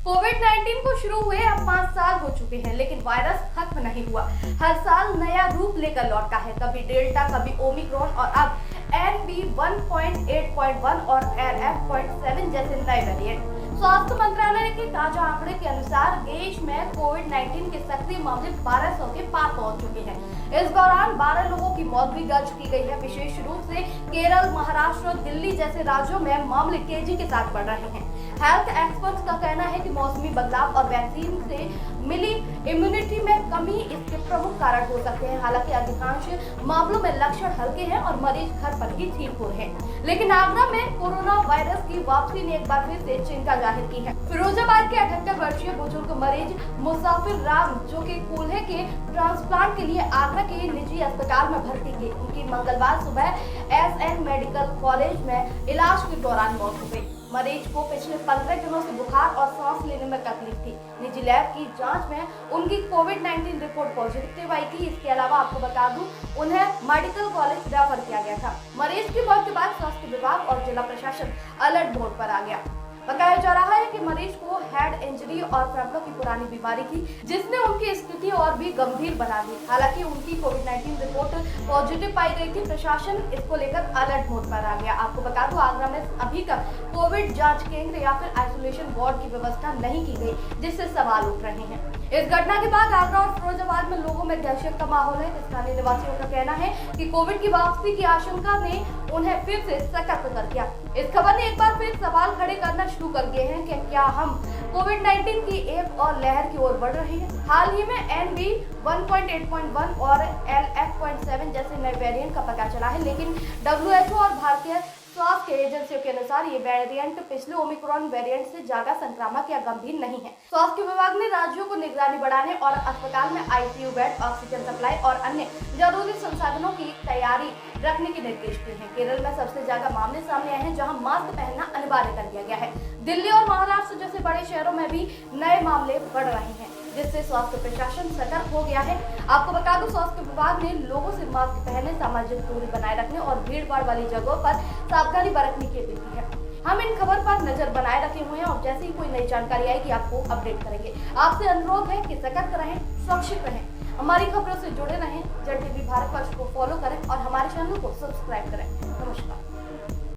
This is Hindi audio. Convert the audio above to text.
कोविड-19 को शुरू हुए अब 5 साल हो चुके हैं, लेकिन वायरस खत्म नहीं हुआ। हर साल नया रूप लेकर लौटता है, कभी डेल्टा, कभी ओमिक्रॉन और अब NB 1.8.1 और LF.7 जैसे नए वेरिएंट। स्वास्थ्य मंत्रालय के ताजा आंकड़े के अनुसार देश में कोविड-19 के सक्रिय मामले 1200 के पार पहुंच चुके हैं। इस दौरान 12 लोगों की मौत भी दर्ज की गई है। विशेष रूप से केरल, महाराष्ट्र और दिल्ली जैसे राज्यों में मामले तेजी के साथ बढ़ रहे हैं। हेल्थ एक्सपर्ट्स का कहना है कि मौसमी बदलाव और वैक्सीन से मिली इम्यूनिटी में कमी इसके प्रमुख कारण हो सकते हैं। हालांकि अधिकांश मामलों में लक्षण हल्के हैं और मरीज घर पर ही ठीक हो रहे हैं, लेकिन आगरा में कोरोना वायरस की वापसी ने एक बार फिर से चिंता जाहिर की है। फिरोजाबाद के 78 वर्षीय बुजुर्ग मरीज मुसाफिर राम, जो कि कूल्हे के ट्रांसप्लांट के लिए आगरा के निजी अस्पताल में भर्ती थी, उनकी मंगलवार सुबह SN मेडिकल कॉलेज में इलाज के दौरान मौत हो गई। मरीज को पिछले 15 दिनों से बुखार और सांस लेने में तकलीफ थी। निजी लैब की जांच में उनकी कोविड-19 रिपोर्ट पॉजिटिव आई थी। इसके अलावा आपको बता दूं, उन्हें मेडिकल कॉलेज रेफर किया गया था। मरीज की मौत के बाद स्वास्थ्य विभाग और जिला प्रशासन अलर्ट मोड पर आ गया। बताया जा रहा है कि मरीज को हेड इंजरी और फेफड़ों की पुरानी बीमारी थी, जिसने उनकी स्थिति और भी गंभीर बना दी। हालांकि उनकी कोविड-19 रिपोर्ट पॉजिटिव पाई गई थी। प्रशासन इसको लेकर अलर्ट मोड पर आ गया। आपको बता दूं, आगरा में अभी तक कोविड जांच केंद्र या फिर आइसोलेशन वार्ड की व्यवस्था नहीं की गई, जिससे सवाल उठ रहे हैं। इस घटना के बाद आगरा और फिरोजाबाद में लोगों में दहशत का माहौल है। स्थानीय निवासियों का कहना है कि कोविड की वापसी की आशंका ने उन्हें फिर से सतर्क कर दिया। इस खबर ने एक बार फिर सवाल खड़े करना शुरू कर दिए हैं कि क्या हम कोविड-19 की एक और लहर की ओर बढ़ रहे हैं। हाल ही में NB 1.8.1 और LF.7 जैसे नए वेरिएंट का पता चला है, लेकिन WHO और भारतीय स्वास्थ्य एजेंसियों के अनुसार ये वेरिएंट पिछले ओमिक्रॉन वेरिएंट से ज्यादा संक्रामक या गंभीर नहीं है। स्वास्थ्य विभाग ने राज्यों को निगरानी बढ़ाने और अस्पताल में ICU बेड, ऑक्सीजन सप्लाई और अन्य जरूरी संसाधनों की तैयारी रखने के निर्देश दिए हैं। केरल में सबसे ज्यादा मामले सामने आए हैं, जहां मास्क पहनना अनिवार्य कर दिया गया है। दिल्ली और महाराष्ट्र जैसे बड़े शहरों में भी नए मामले बढ़ रहे हैं, जिससे स्वास्थ्य प्रशासन सतर्क हो गया है। आपको बता दूं, स्वास्थ्य विभाग ने लोगों से मास्क पहनने, सामाजिक दूरी बनाए रखने और भीड़-भाड़ वाली जगहों पर सावधानी बरतने की अपील की है। हम इन खबर पर नजर बनाए रखे हुए हैं और जैसे ही कोई नई जानकारी आएगी आपको अपडेट करेंगे। आपसे अनुरोध है कि सतर्क रहें, सुरक्षित रहें, हमारी खबरों से जुड़े रहें। जड़ टीवी भारत वर्ष को फॉलो करें और हमारे चैनल को सब्सक्राइब करें। नमस्कार।